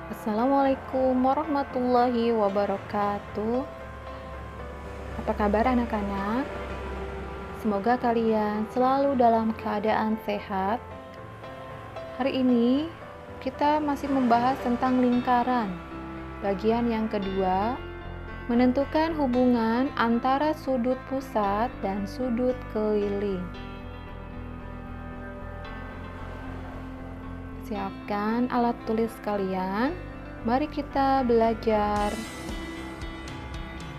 Assalamualaikum warahmatullahi wabarakatuh. Apa kabar anak-anak? Semoga kalian selalu dalam keadaan sehat. Hari ini kita masih membahas tentang lingkaran. Bagian yang kedua, menentukan hubungan antara sudut pusat dan sudut keliling. Siapkan alat tulis kalian. Mari kita belajar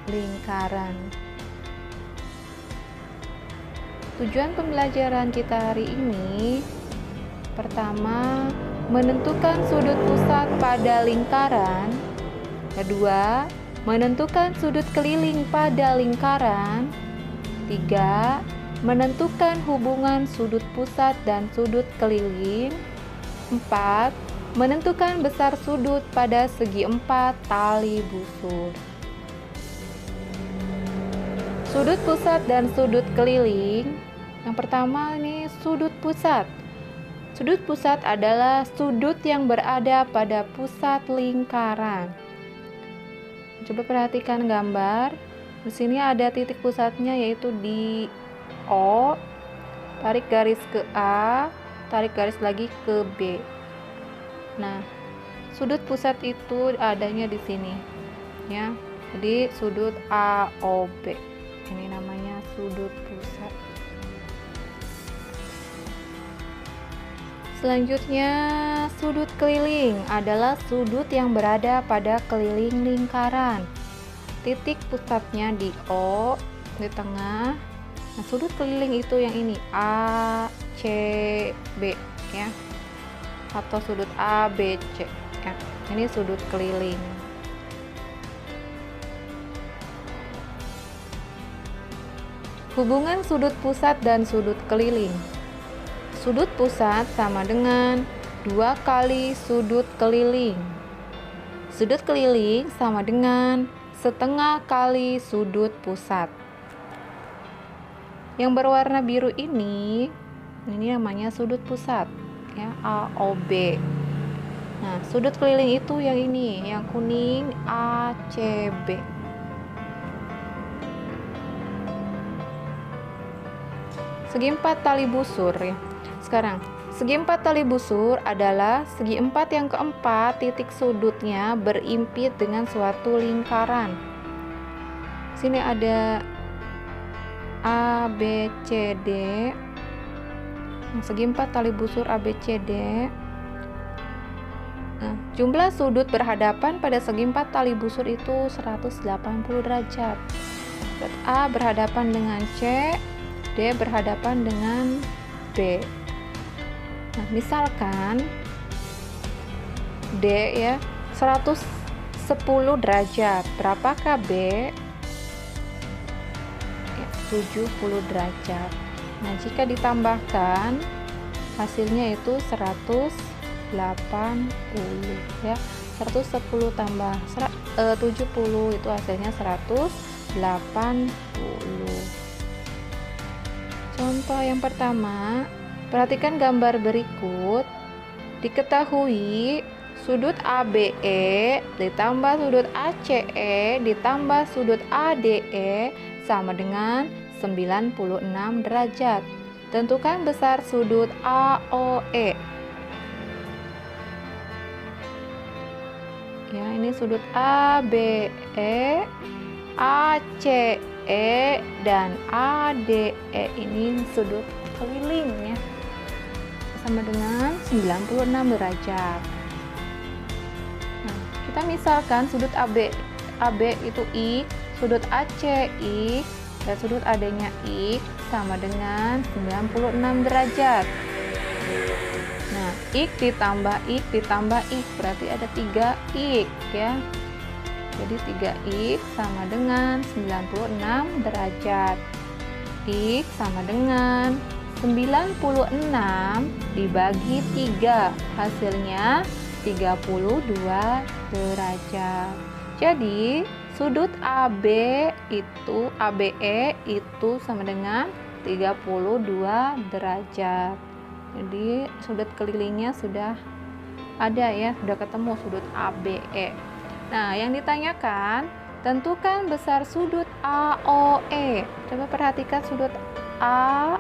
lingkaran. Tujuan pembelajaran kita hari ini, pertama, menentukan sudut pusat pada lingkaran. Kedua, menentukan sudut keliling pada lingkaran. Tiga, menentukan hubungan sudut pusat dan sudut keliling. 4. Menentukan besar sudut pada segi 4 tali busur. Sudut pusat dan sudut keliling. Yang pertama ini sudut pusat. Sudut pusat adalah sudut yang berada pada pusat lingkaran. Coba perhatikan gambar. Di sini ada titik pusatnya yaitu di O. Tarik garis ke A. Tarik garis lagi ke B. Nah, sudut pusat itu adanya di sini, ya. Jadi sudut AOB. Ini namanya sudut pusat. Selanjutnya, sudut keliling adalah sudut yang berada pada keliling lingkaran. Titik pusatnya di O, di tengah. Nah, sudut keliling itu yang ini A, C, B, ya, atau sudut A, B, C, ya. Ini sudut keliling. Hubungan sudut pusat dan sudut keliling. Sudut pusat sama dengan 2 kali sudut keliling. Sudut keliling sama dengan setengah kali sudut pusat. Yang berwarna biru ini namanya sudut pusat, ya, AOB. Nah, sudut keliling itu yang ini, yang kuning ACB. Segi 4 tali busur, ya. Sekarang, segi 4 tali busur adalah segi 4 yang keempat titik sudutnya berimpit dengan suatu lingkaran. Sini ada A, B, C, D. Segi 4 tali busur A, B, C, D. Nah, jumlah sudut berhadapan pada segi 4 tali busur itu 180 derajat. A berhadapan dengan C, D berhadapan dengan B. Nah, misalkan D, ya, 110 derajat. Berapakah B? 70 derajat. Nah, jika ditambahkan hasilnya itu 180, ya. 110 tambah 70 itu hasilnya 180. Contoh yang pertama, perhatikan gambar berikut. Diketahui sudut ABE ditambah sudut ACE ditambah sudut ADE sama dengan 96 derajat. Tentukan besar sudut AOE. Ya, ini sudut ABE, ACE, dan ADE. Ini sudut keliling, ya, sama dengan 96 derajat. Nah, kita misalkan sudut AB itu I, sudut AC I, dan sudut AD-nya I sama dengan 96 derajat. Nah, I ditambah I berarti ada 3 I, ya. Jadi 3 I sama dengan 96 derajat. I sama dengan 96 dibagi 3, hasilnya 32 derajat. Jadi sudut ABE itu sama dengan 32 derajat. Jadi sudut kelilingnya sudah Ada ya, sudah ketemu sudut ABE. Nah, yang ditanyakan, tentukan besar sudut AOE. Coba perhatikan sudut AOE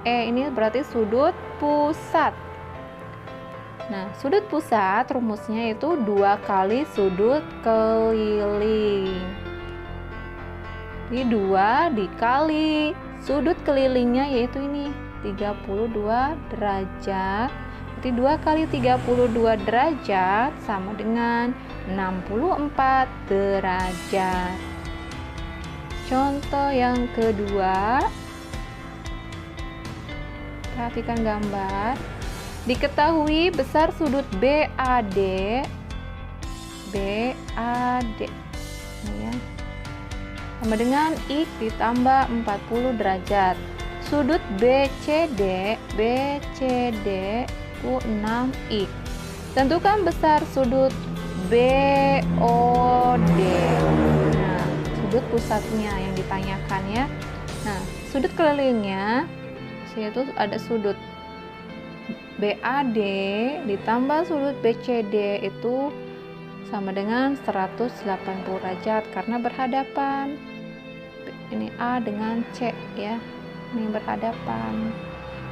ini berarti sudut pusat. Nah, sudut pusat rumusnya itu 2 kali sudut keliling. Ini 2 dikali sudut kelilingnya yaitu ini 32 derajat. Berarti 2 kali 32 derajat sama dengan 64 derajat. Contoh yang kedua, perhatikan gambar. Diketahui besar sudut BAD ini ya, sama dengan X ditambah 40 derajat. Sudut BCD itu 6X. Tentukan besar sudut BOD. Nah, sudut pusatnya yang ditanyakan ya. Nah, sudut kelilingnya yaitu ada sudut BAD ditambah sudut BCD itu sama dengan 180 derajat karena berhadapan. Ini A dengan C ya. Ini berhadapan.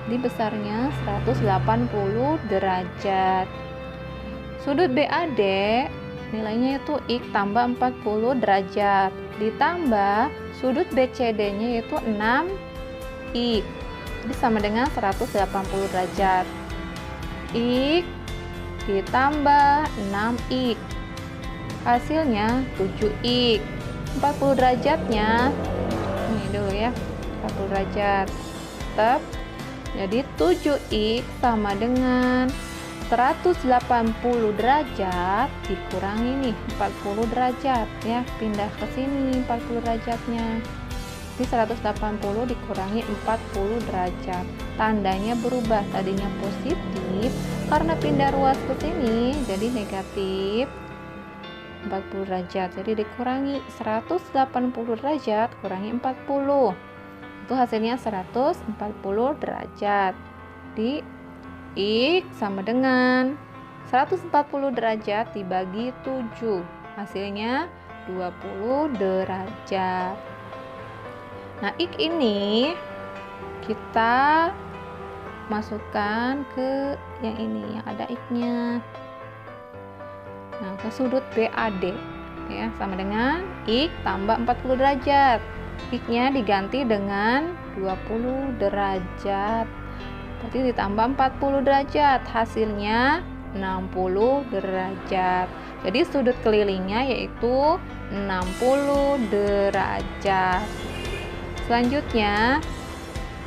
Di besarnya 180 derajat. Sudut BAD nilainya itu X tambah 40 derajat ditambah sudut BCD-nya yaitu 6X. Jadi sama dengan 180 derajat. X ditambah 6X. Hasilnya 7X. 40 derajatnya ini dulu ya. 40 derajat. Tetap jadi 7X sama dengan 180 derajat dikurangi nih 40 derajat ya, pindah ke sini 40 derajatnya. Di 180 dikurangi 40 derajat. Tandanya berubah, tadinya positif karena pindah ruas ke sini jadi negatif 40 derajat. Jadi dikurangi 180 derajat kurangi 40. Itu hasilnya 140 derajat. Di X sama dengan 140 derajat dibagi 7. Hasilnya 20 derajat. Nah, X ini kita masukkan ke yang ini, yang ada X-nya. Nah, ke sudut BAD ya, sama dengan X tambah 40 derajat. X-nya diganti dengan 20 derajat. Berarti ditambah 40 derajat, hasilnya 60 derajat. Jadi sudut kelilingnya yaitu 60 derajat. Selanjutnya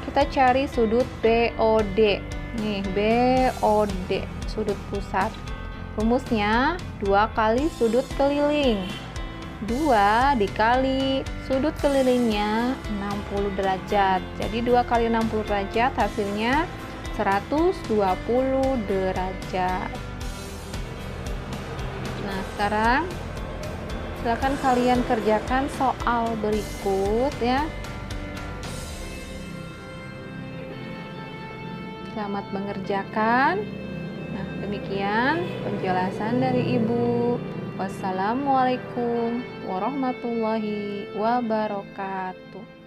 kita cari sudut BOD. Nih, BOD, sudut pusat. Rumusnya 2 kali sudut keliling. 2 dikali sudut kelilingnya 60 derajat. Jadi 2 kali 60 derajat hasilnya 120 derajat. Nah, sekarang silakan kalian kerjakan soal berikut ya. Selamat mengerjakan. Nah, demikian penjelasan dari Ibu. Wassalamualaikum warahmatullahi wabarakatuh.